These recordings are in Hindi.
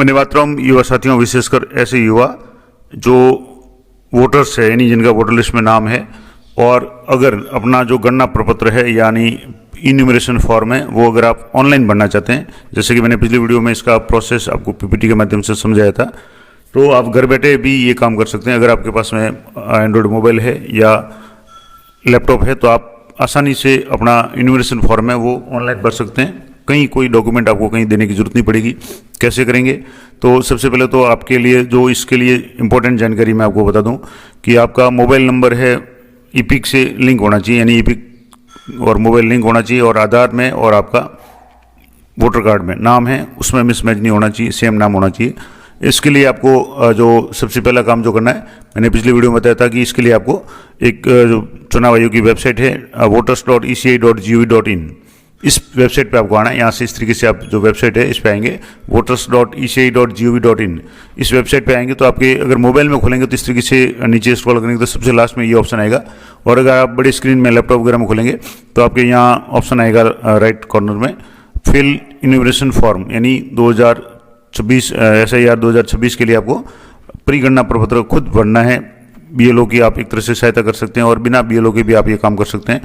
मैंने बात रहा हूँ युवा साथियों, विशेषकर ऐसे युवा जो वोटर्स है यानी जिनका वोटर लिस्ट में नाम है और अगर अपना जो गणना प्रपत्र है यानी इन्यूमरेशन फॉर्म है वो अगर आप ऑनलाइन भरना चाहते हैं, जैसे कि मैंने पिछली वीडियो में इसका प्रोसेस आपको पीपीटी के माध्यम से समझाया था, तो आप घर बैठे भी ये काम कर सकते हैं। अगर आपके पास में एंड्रॉयड मोबाइल है या लैपटॉप है तो आप आसानी से अपना इन्यूमरेशन फॉर्म है वो ऑनलाइन भर सकते हैं। कहीं कोई डॉक्यूमेंट आपको कहीं देने की जरूरत नहीं पड़ेगी। कैसे करेंगे? तो सबसे पहले तो आपके लिए जो इसके लिए इम्पोर्टेंट जानकारी मैं आपको बता दूं कि आपका मोबाइल नंबर है ईपिक से लिंक होना चाहिए, यानी ईपिक और मोबाइल लिंक होना चाहिए, और आधार में और आपका वोटर कार्ड में नाम है उसमें मिसमैच नहीं होना चाहिए, सेम नाम होना चाहिए। इसके लिए आपको जो सबसे पहला काम जो करना है, मैंने पिछली वीडियो में बताया था कि इसके लिए आपको एक जो चुनाव आयोग की वेबसाइट है voters.eci.gov.in, इस वेबसाइट पे आपको आना है। यहाँ से इस तरीके से आप जो वेबसाइट है इस पे आएंगे voters.eci.gov.in। इस वेबसाइट पे आएंगे तो आपके अगर मोबाइल में खोलेंगे तो इस तरीके से नीचे स्क्रॉल करेंगे तो सबसे लास्ट में ये ऑप्शन आएगा, और अगर आप बड़ी स्क्रीन में लैपटॉप वगैरह में खोलेंगे तो आपके यहाँ ऑप्शन आएगा राइट कॉर्नर में फिल इन्यूमरेशन फॉर्म, यानी 2026 SIR 2026 के लिए आपको प्री गणना प्रपत्र खुद भरना है। BLO की आप एक तरह से सहायता कर सकते हैं और बिना BLO के भी आप ये काम कर सकते हैं।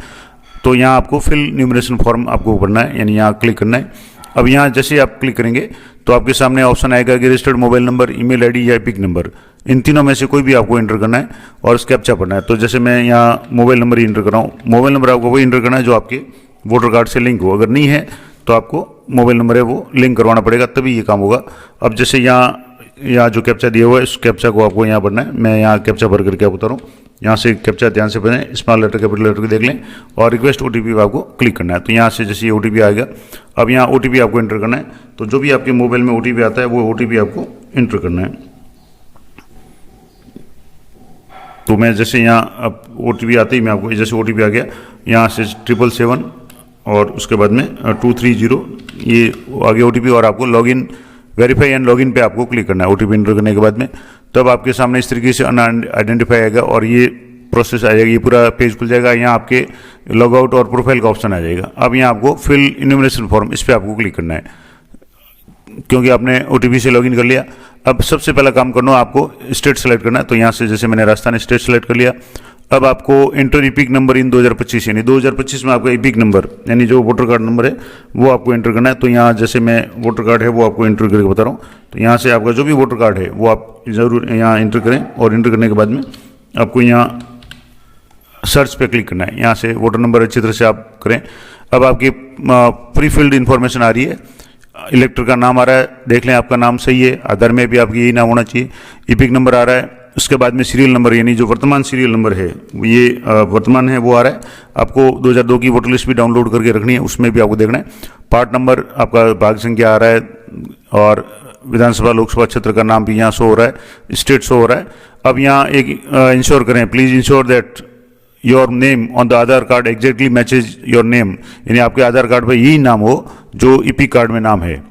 तो यहाँ आपको फिल न्यूमरेशन फॉर्म आपको भरना है, यानी यहाँ क्लिक करना है। अब यहाँ जैसे आप क्लिक करेंगे तो आपके सामने ऑप्शन आएगा कि registered mobile number, email ID या ईपिक नंबर, इन तीनों में से कोई भी आपको इंटर करना है और उसके कैप्चा भरना है। तो जैसे मैं यहाँ मोबाइल नंबर ही इंटर कर रहा हूँ। मोबाइल नंबर आपको वही इंटर करना है जो आपके वोटर कार्ड से लिंक हो, अगर नहीं है तो आपको मोबाइल नंबर है वो लिंक करवाना पड़ेगा, तभी ये काम होगा। अब जैसे यहाँ जो कैप्चा दिया हुआ है इस कैप्चा को आपको यहाँ भरना है। मैं यहाँ कैप्चा भर करके आपको बता रहा हूँ। यहाँ से कैप्चा ध्यान से भरें, स्मॉल लेटर कैपिटल लेटर को देख लें और रिक्वेस्ट OTP पे आपको क्लिक करना है। तो यहाँ से जैसे ये OTP आएगा, अब यहाँ OTP आपको एंटर करना है। तो जो भी आपके मोबाइल में OTP आता है वो OTP आपको एंटर करना है। तो मैं जैसे यहाँ अब OTP आते ही मैं आपको जैसे OTP आ गया, यहाँ से 777 और उसके बाद में 230 ये आगे OTP, और आपको लॉगिन वेरीफाई एंड लॉगिन पे आपको क्लिक करना है। OTP एंटर करने के बाद में तब आपके सामने इस तरीके से अनआइडेंटिफाई आएगा और ये प्रोसेस आ जाएगा, ये पूरा पेज खुल जाएगा। यहाँ आपके लॉग आउट और प्रोफाइल का ऑप्शन आ जाएगा। अब यहाँ आपको फिल इन्यूमरेशन फॉर्म, इस पर आपको क्लिक करना है क्योंकि आपने OTP से लॉगिन कर लिया। अब सबसे पहला काम करना है आपको स्टेट सेलेक्ट करना है। तो यहाँ से जैसे मैंने राजस्थान स्टेट सेलेक्ट कर लिया। अब आपको एंटर ईपिक नंबर इन 2025, यानी 2025 में आपका ईपिक नंबर यानी जो वोटर कार्ड नंबर है वो आपको एंटर करना है। तो यहाँ जैसे मैं वोटर कार्ड है वो आपको एंटर करके बता रहा हूँ। तो यहाँ से आपका जो भी वोटर कार्ड है वो आप ज़रूर यहाँ एंटर करें, और एंटर करने के बाद में आपको यहाँ सर्च पे क्लिक करना है। यहाँ से वोटर नंबर अच्छी तरह से आप करें। अब आपकी प्री फिल्ड इन्फॉर्मेशन आ रही है, इलेक्टर का नाम आ रहा है, देख लें आपका नाम सही है, आधार में भी आपकी यही नाम होना चाहिए, ईपिक नंबर आ रहा है, उसके बाद में सीरियल नंबर यानी जो वर्तमान सीरियल नंबर है ये वर्तमान है वो आ रहा है। आपको 2002 की वोटर लिस्ट भी डाउनलोड करके रखनी है, उसमें भी आपको देखना है। पार्ट नंबर आपका भाग संख्या आ रहा है, और विधानसभा लोकसभा क्षेत्र का नाम भी यहाँ शो हो रहा है, स्टेट शो हो रहा है। अब यहाँ एक इंश्योर करें, please ensure that your name on the Aadhaar card exactly matches your name, यानी आपके आधार कार्ड पर यही नाम हो जो ईपिक कार्ड में नाम है।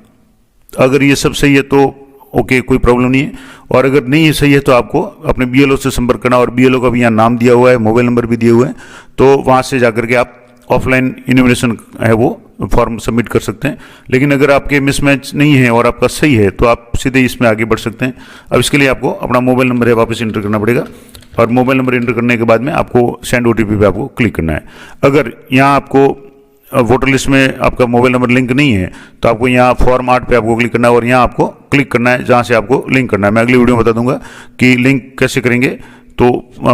अगर ये सब सही है तो ओके, कोई प्रॉब्लम नहीं है, और अगर नहीं सही है तो आपको अपने BLO से संपर्क करना, और BLO का भी यहाँ नाम दिया हुआ है, मोबाइल नंबर भी दिए हुए हैं, तो वहाँ से जाकर के आप ऑफलाइन इन्यूमरेशन है वो फॉर्म सबमिट कर सकते हैं। लेकिन अगर आपके मिसमैच नहीं है और आपका सही है तो आप सीधे इसमें आगे बढ़ सकते हैं। अब इसके लिए आपको अपना मोबाइल नंबर है वापस इंटर करना पड़ेगा, और मोबाइल नंबर इंटर करने के बाद में आपको सेंड OTP पे आपको क्लिक करना है। अगर यहाँ आपको वोटर लिस्ट में आपका मोबाइल नंबर लिंक नहीं है तो आपको यहाँ फॉर्म 8 पे आपको क्लिक करना है, और यहाँ आपको क्लिक करना है जहाँ से आपको लिंक करना है। मैं अगली वीडियो में बता दूंगा कि लिंक कैसे करेंगे। तो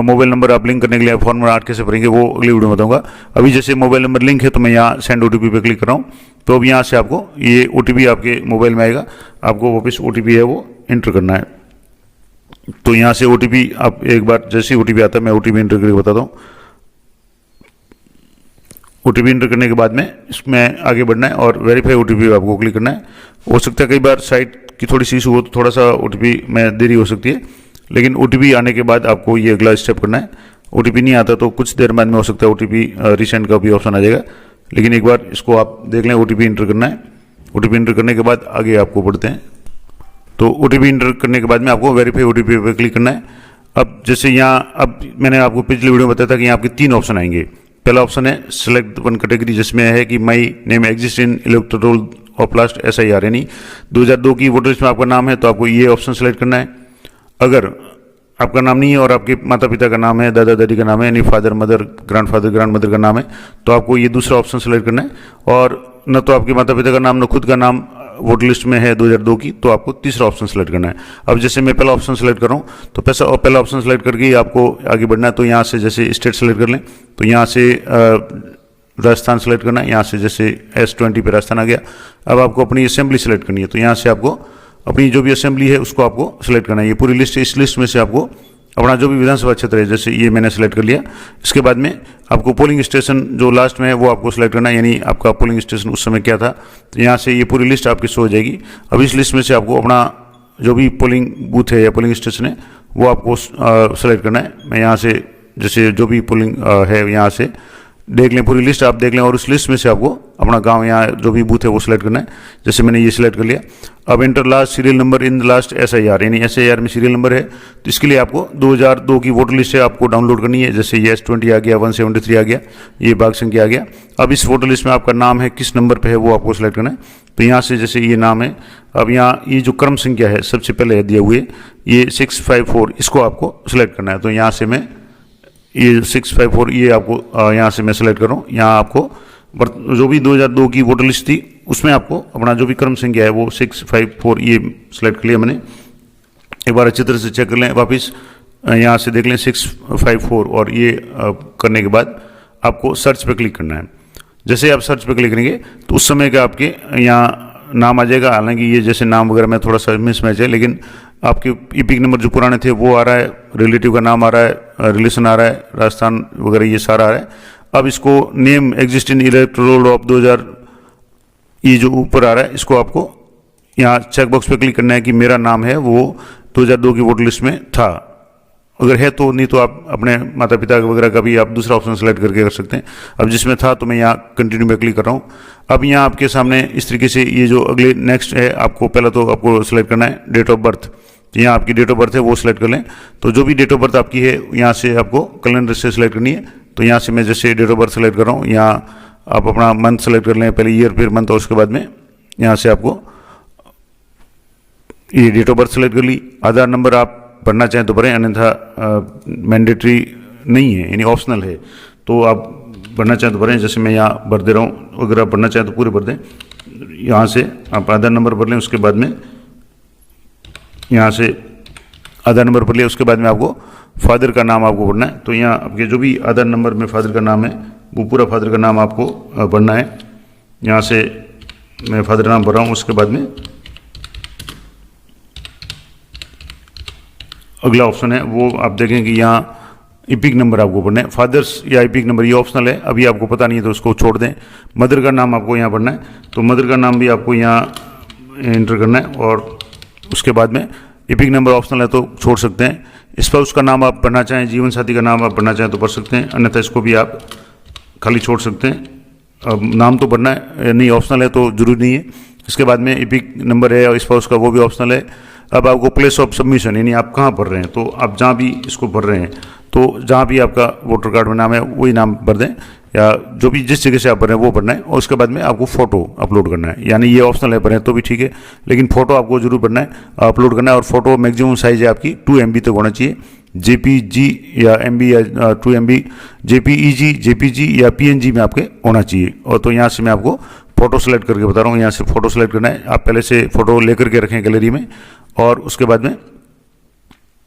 मोबाइल नंबर आप लिंक करने के लिए फॉर्म नंबर 8 कैसे भरेंगे वो अगली वीडियो में बताऊंगा। अभी जैसे मोबाइल नंबर लिंक है तो मैं यहाँ सेंड OTP पे क्लिक कर रहा हूँ। तो अब यहाँ से आपको ये OTP आपके मोबाइल में आएगा, आपको वापस OTP है वो एंटर करना है। तो यहाँ से OTP आप एक बार जैसे OTP आता है मैं OTP एंटर करके बताता हूँ। OTP एंटर करने के बाद में इसमें आगे बढ़ना है और वेरीफाई OTP आपको क्लिक करना है। हो सकता है कई बार साइट की थोड़ी सी इशू हो तो थोड़ा सा OTP में देरी हो सकती है, लेकिन OTP आने के बाद आपको ये अगला स्टेप करना है। OTP नहीं आता तो कुछ देर बाद में हो सकता है OTP रिसेंट का भी ऑप्शन आ जाएगा, लेकिन एक बार इसको आप देख लें। OTP एंटर करना है। OTP एंटर करने के बाद आगे आपको बढ़ते हैं। तो OTP एंटर करने के बाद में आपको वेरीफाई OTP पे क्लिक करना है। अब जैसे यहाँ अब मैंने आपको पिछली वीडियो में बताया था कि यहाँ आपके 3 ऑप्शन आएंगे। पहला ऑप्शन है सिलेक्ट वन कैटेगरी, जिसमें है कि my name exist in electoral of last SIR, यानी 2002 की वोटर लिस्ट में आपका नाम है तो आपको ये ऑप्शन सेलेक्ट करना है। अगर आपका नाम नहीं है और आपके माता पिता का नाम है, दादा दादी का नाम है, यानी फादर मदर ग्रैंड मदर का नाम है, तो आपको ये दूसरा ऑप्शन सेलेक्ट करना है। और न तो आपके माता पिता का नाम न खुद का नाम वोटर लिस्ट में है 2002 की, तो आपको तीसरा ऑप्शन सेलेक्ट करना है। अब जैसे मैं पहला ऑप्शन सेलेक्ट कर रहा हूँ, तो पहला ऑप्शन सेलेक्ट करके ही आपको आगे बढ़ना है। तो यहाँ से जैसे स्टेट सेलेक्ट कर लें, तो यहाँ से राजस्थान सेलेक्ट करना है। यहाँ से जैसे S20 पे राजस्थान आ गया। अब आपको अपनी असेंबली सेलेक्ट करनी है, तो यहाँ से आपको अपनी जो भी असेंबली है उसको आपको सेलेक्ट करना है। ये पूरी लिस्ट, इस लिस्ट में से आपको अपना जो भी विधानसभा क्षेत्र है, जैसे ये मैंने सेलेक्ट कर लिया। इसके बाद में आपको पोलिंग स्टेशन जो लास्ट में है वो आपको सेलेक्ट करना है, यानी आपका पोलिंग स्टेशन उस समय क्या था। तो यहाँ से ये पूरी लिस्ट आपकी शो हो जाएगी। अब इस लिस्ट में से आपको अपना जो भी पोलिंग बूथ है या पोलिंग स्टेशन है वो आपको सेलेक्ट करना है। मैं यहाँ से जैसे जो भी पोलिंग है यहाँ से देख लें, पूरी लिस्ट आप देख लें, और उस लिस्ट में से आपको अपना गांव यहाँ जो भी बूथ है वो सिलेक्ट करना है। जैसे मैंने ये सिलेक्ट कर लिया। अब enter last serial number in last SIR, यानी SIR में सीरियल नंबर है, तो इसके लिए आपको 2002 की वोटर लिस्ट है आपको डाउनलोड करनी है। जैसे ये S20 आ गया, 173 आ गया, ये भाग संख्या आ गया। अब इस वोटर लिस्ट में आपका नाम है किस नंबर पे है वो आपको सिलेक्ट करना है। तो यहाँ से जैसे ये नाम है, अब यहाँ ये जो क्रम संख्या है सबसे पहले दिए हुए ये 654, इसको आपको सिलेक्ट करना है। तो यहाँ से मैं ये 654 ये आपको यहाँ से मैं सेलेक्ट कर रहा हूँ। यहाँ आपको जो भी 2002 की वोटर लिस्ट थी उसमें आपको अपना जो भी क्रम संख्या है वो 654 ये सेलेक्ट कर लिया मैंने। एक बार अच्छी तरह से चेक कर लें, वापस यहाँ से देख लें 654, और ये करने के बाद आपको सर्च पे क्लिक करना है। जैसे आप सर्च पे क्लिक करेंगे तो उस समय का आपके यहाँ नाम आ जाएगा। हालांकि ये जैसे नाम वगैरह में थोड़ा सा मिसमैच है, लेकिन आपके ईपिक नंबर जो पुराने थे वो आ रहा है, रिलेटिव का नाम आ रहा है, रिलेशन आ रहा है, राजस्थान वगैरह ये सारा आ रहा है। अब इसको name exist in electoral roll of 2000 ये जो ऊपर आ रहा है इसको आपको यहाँ चेकबॉक्स पे क्लिक करना है कि मेरा नाम है वो 2002 की वोटर लिस्ट में था। अगर है तो, नहीं तो आप अपने माता पिता वगैरह का भी आप दूसरा ऑप्शन सेलेक्ट करके कर सकते हैं। अब जिसमें था तो मैं यहाँ कंटिन्यू में क्लिक कर रहा हूँ। अब यहाँ आपके सामने इस तरीके से ये जो अगले नेक्स्ट है, आपको पहला तो आपको सेलेक्ट करना है डेट ऑफ बर्थ। यहाँ आपकी डेट ऑफ बर्थ है वो सिलेक्ट कर लें। तो जो भी डेट ऑफ बर्थ आपकी है यहाँ से आपको कैलेंडर से सिलेक्ट करनी है। तो यहाँ से मैं जैसे डेट ऑफ बर्थ सेलेक्ट कर रहा हूँ, यहाँ आप अपना मंथ सेलेक्ट कर लें, पहले ईयर फिर मंथ, और उसके बाद में यहाँ से आपको ये डेट ऑफ बर्थ सेलेक्ट कर ली। आधार नंबर आप भरना चाहें तो भरें, अन्यथा मैंडेटरी नहीं है, यानी ऑप्शनल है। तो आप भरना चाहें तो भरें, जैसे मैं यहाँ भर दे रहा हूँ। अगर आप भरना चाहें तो पूरे भर दें। यहाँ से आप आधार नंबर भर लें, उसके बाद में यहाँ से आधार नंबर भर लिया, उसके बाद में आपको फादर का नाम आपको भरना है। तो यहाँ आपके जो भी आधार नंबर में फादर का नाम है वो पूरा फादर का नाम आपको भरना है। यहाँ से मैं फादर नाम भर रहा हूँ। उसके बाद में अगला ऑप्शन है वो आप देखें कि यहाँ ईपिक नंबर आपको भरना है। फादर्स या ईपिक नंबर ये ऑप्शनल है, अभी आपको पता नहीं है तो उसको छोड़ दें। मदर का नाम आपको यहाँ भरना है, तो मदर का नाम भी आपको यहाँ एंटर करना है। और उसके बाद में ईपिक नंबर ऑप्शनल है तो छोड़ सकते हैं। स्पाउस का नाम आप भरना चाहें, जीवन साथी का नाम आप भरना चाहें तो भर सकते हैं, अन्यथा इसको भी आप खाली छोड़ सकते हैं। अब नाम तो भरना है नहीं, ऑप्शनल है तो जरूरी नहीं है। इसके बाद में ईपिक नंबर है और स्पाउस का वो भी ऑप्शनल है। अब आपको प्लेस ऑफ सबमिशन, यानी आप कहाँ भर रहे हैं, तो आप जहाँ भी इसको भर रहे हैं तो जहाँ भी आपका वोटर कार्ड में नाम है वही नाम भर दें, या जो भी जिस जगह से आप भर रहे हैं वो भरना है। और उसके बाद में आपको फोटो अपलोड करना है, यानी ये ऑप्शनल है भरें तो भी ठीक है, लेकिन फोटो आपको जरूर भरना है, अपलोड करना है। और फोटो मैक्सिमम साइज है आपकी 2 MB तक होना चाहिए। JPG या MB या 2 MB, JPEG, JPG या PNG में आपके होना चाहिए। और तो यहाँ से मैं आपको फ़ोटो सेलेक्ट करके बता रहा हूँ। यहाँ से फ़ोटो सेलेक्ट करना है, आप पहले से फ़ोटो लेकर के रखें गैलरी में, और उसके बाद में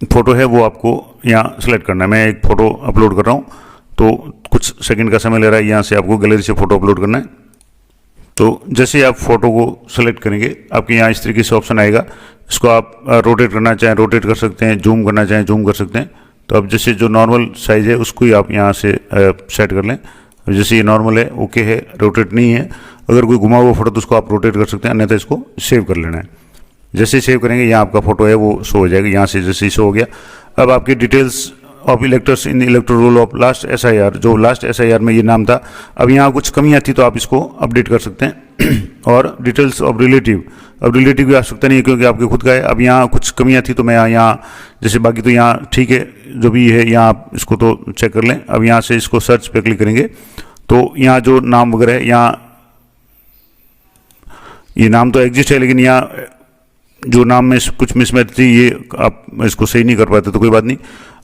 फ़ोटो है वो आपको यहाँ सेलेक्ट करना है। मैं एक फ़ोटो अपलोड कर रहा हूँ, तो कुछ सेकंड का समय ले रहा है। यहाँ से आपको गैलरी से फ़ोटो अपलोड करना है। तो जैसे आप फ़ोटो को सेलेक्ट करेंगे आपके यहाँ इस तरीके से ऑप्शन आएगा। इसको आप रोटेट करना चाहें रोटेट कर सकते हैं, जूम करना चाहें जूम कर सकते हैं। तो अब जैसे जो नॉर्मल साइज़ है उसको ही आप यहाँ से सेट कर लें। जैसे ये नॉर्मल है, ओके है, रोटेट नहीं है। अगर कोई घुमा हुआ फोटो तो उसको आप रोटेट कर सकते हैं, अन्यथा इसको सेव कर लेना है। जैसे सेव करेंगे यहाँ आपका फोटो है वो शो हो जाएगा। यहाँ से जैसे ही शो हो गया, अब आपकी details of electors in electoral roll of last SIR, जो लास्ट SIR में ये नाम था, अब यहाँ कुछ कमियाँ थी तो आप इसको अपडेट कर सकते हैं। और डिटेल्स ऑफ रिलेटिव, अब रिलेटिव की आवश्यकता नहीं है क्योंकि आपके खुद का है। अब यहाँ कुछ कमियाँ थी तो मैं यहाँ जैसे, बाकी तो यहाँ ठीक है जो भी है, यहाँ आप इसको तो चेक कर लें। अब यहाँ से इसको सर्च पे क्लिक करेंगे तो यहाँ जो नाम वगैरह है, यहाँ ये नाम तो एग्जिस्ट है, लेकिन यहाँ जो नाम में कुछ मिसमैच थी, ये आप इसको सही नहीं कर पाते, तो कोई बात नहीं।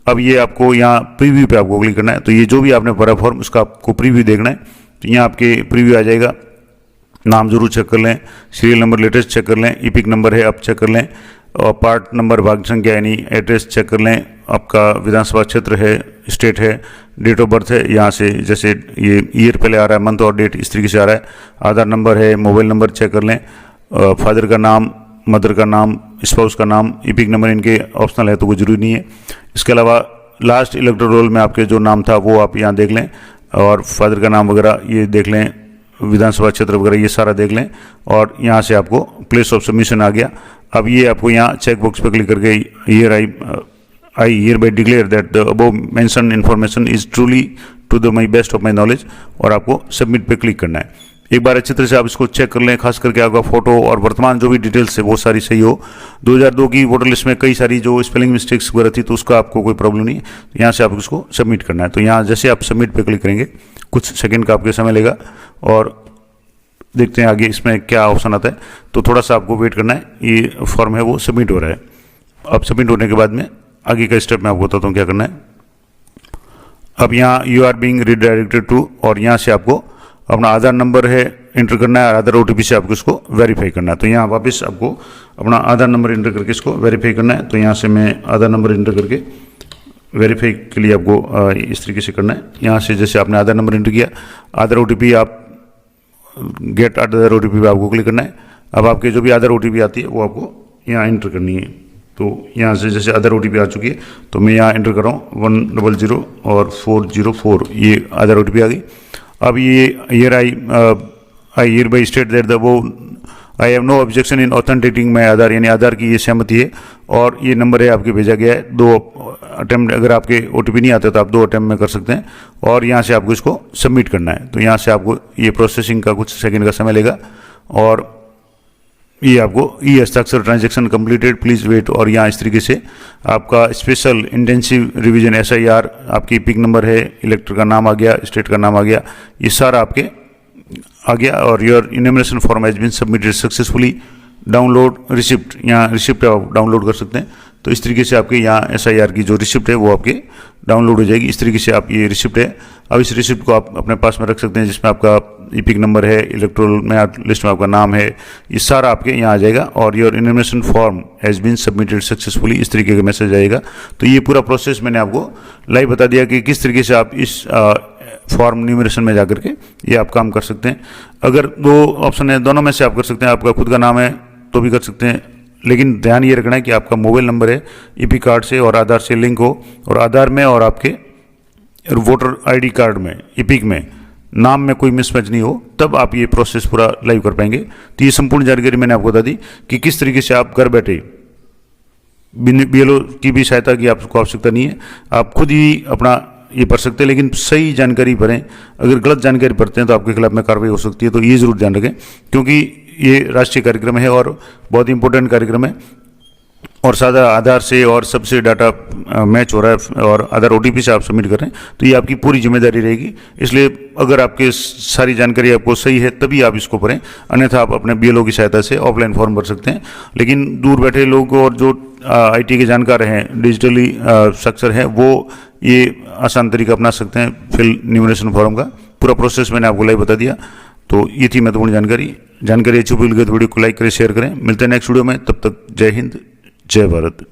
अब ये आपको यहाँ प्रीव्यू पे आपको क्लिक करना है। तो ये जो भी आपने भरा फॉर्म उसका आपको प्रीव्यू देखना है। तो यहाँ आपके प्रीव्यू आ जाएगा। नाम जरूर चेक कर लें, सीरियल नंबर लेटेस्ट चेक कर लें, ईपिक नंबर है आप चेक कर लें, और पार्ट नंबर भाग संख्या यानी एड्रेस चेक कर लें, आपका विधानसभा क्षेत्र है, स्टेट है, डेट ऑफ बर्थ है, यहाँ से जैसे ये ईयर पहले आ रहा है, मंथ और डेट इस तरीके से आ रहा है, आधार नंबर है, मोबाइल नंबर चेक कर लें, फादर का नाम, मदर का नाम, स्पाउस का नाम, ईपिक नंबर इनके ऑप्शनल है तो कोई ज़रूरी नहीं है। इसके अलावा लास्ट इलेक्टोरल रोल में आपके जो नाम था वो आप यहाँ देख लें, और फादर का नाम वगैरह ये देख लें, विधानसभा क्षेत्र वगैरह ये सारा देख लें, और यहाँ से आपको प्लेस ऑफ सबमिशन आ गया। अब ये आपको यहाँ चेक बॉक्स पर क्लिक करके I hereby declare that the above mention information is truly to the my best of my knowledge, और आपको सबमिट पे क्लिक करना है। एक बार अच्छी तरह से आप इसको चेक कर लें, खास करके आपका फोटो और वर्तमान जो भी डिटेल्स है वो सारी सही हो। 2002 की वोटर लिस्ट में कई सारी जो स्पेलिंग मिस्टेक्स वगैरह थी, तो उसका आपको कोई प्रॉब्लम नहीं है। तो यहाँ से आप उसको सबमिट करना है। तो यहाँ जैसे आप सबमिट पे क्लिक करेंगे, कुछ सेकंड का आपके समय लेगा, और देखते हैं आगे इसमें क्या ऑप्शन आता है। तो थोड़ा सा आपको वेट करना है, ये फॉर्म है वो सबमिट हो रहा है। अब सबमिट होने के बाद में आगे का स्टेप मैं आपको बताता हूँ क्या करना है। अब यहाँ you are being redirected to, और यहाँ से आपको अपना आधार नंबर है इंटर करना है, आधार OTP से आपको इसको वेरीफाई करना है। तो यहाँ वापस आपको अपना आधार नंबर इंटर करके इसको वेरीफाई करना है। तो यहाँ से मैं आधार नंबर इंटर करके वेरीफाई के लिए आपको इस तरीके से करना है। यहाँ से जैसे आपने आधार नंबर इंटर किया, आधार OTP आप गेट आधार OTP पे आपको क्लिक करना है। अब आपके जो भी आधार OTP आती है वो आपको यहाँ इंटर करनी है। तो यहाँ से जैसे आधार OTP आ चुकी है, तो मैं यहाँ इंटर कर रहा हूँ 100 और 404, ये आधार OTP आ गई। अब ये here I hereby state that the वो I have no objection in authenticating my Aadhaar, यानी आधार की ये सहमति है, और ये नंबर है आपके भेजा गया है। 2 अटैम्प्ट, अगर आपके OTP नहीं आते तो आप 2 अटैम्प्ट में कर सकते हैं, और यहाँ से आपको इसको सबमिट करना है। तो यहाँ से आपको ये प्रोसेसिंग का कुछ सेकंड का समय लेगा, और ये आपको ई हस्ताक्षर ट्रांजैक्शन कंप्लीटेड प्लीज़ वेट, और यहाँ इस तरीके से आपका स्पेशल इंटेंसिव रिवीजन SIR, आपकी पिक नंबर है, इलेक्टर का नाम आ गया, स्टेट का नाम आ गया, ये सारा आपके आ गया, और your enumeration form has been submitted successfully, download receipt, यहाँ रिसिप्ट आप डाउनलोड कर सकते हैं। तो इस तरीके से आपके यहाँ SIR की जो रिसिप्ट है वो आपके डाउनलोड हो जाएगी। इस तरीके से आप ये रिसिप्ट है, अब इस रिसिप्ट को आप अपने पास में रख सकते हैं, जिसमें आपका ईपिक नंबर है, इलेक्टोरल में लिस्ट में आपका नाम है, ये सारा आपके यहाँ आ जाएगा, और your information form has been submitted successfully, इस तरीके का मैसेज आएगा। तो ये पूरा प्रोसेस मैंने आपको लाइव बता दिया कि किस तरीके से आप इस फॉर्म न्यूमरेशन में जाकर के ये आप काम कर सकते हैं। अगर 2 ऑप्शन है, दोनों में से आप कर सकते हैं। आपका खुद का नाम है तो भी कर सकते हैं, लेकिन ध्यान ये रखना है कि आपका मोबाइल नंबर है ईपिक कार्ड से और आधार से लिंक हो, और आधार में और आपके वोटर ID कार्ड में ईपिक में नाम में कोई मिसमैच नहीं हो, तब आप ये प्रोसेस पूरा लाइव कर पाएंगे। तो ये संपूर्ण जानकारी मैंने आपको बता दी कि किस तरीके से आप घर बैठे BLO की भी सहायता की आपको आवश्यकता नहीं है, आप खुद ही अपना ये पढ़ सकते हैं, लेकिन सही जानकारी भरें। अगर गलत जानकारी भरते हैं तो आपके खिलाफ में कार्रवाई हो सकती है। तो ये जरूर ध्यान रखें, क्योंकि ये राष्ट्रीय कार्यक्रम है और बहुत इंपॉर्टेंट कार्यक्रम है, और सादा आधार से और सबसे डाटा मैच हो रहा है, और आधार OTP से आप सबमिट कर रहे हैं, तो ये आपकी पूरी जिम्मेदारी रहेगी। इसलिए अगर आपके सारी जानकारी आपको सही है तभी आप इसको भरें, अन्यथा आप अपने BLO की सहायता से ऑफलाइन फॉर्म भर सकते हैं। लेकिन दूर बैठे लोग और जो IT के जानकार हैं, डिजिटली साक्षर हैं, वो ये आसान तरीका अपना सकते हैं फिल न्यूमरेशन फॉर्म का। पूरा प्रोसेस मैंने आपको लाइव बता दिया। तो ये थी महत्वपूर्ण जानकारी अच्छी लगी तो वीडियो को लाइक करें, शेयर करें। मिलते हैं नेक्स्ट वीडियो में, तब तक जय हिंद, जय भारत।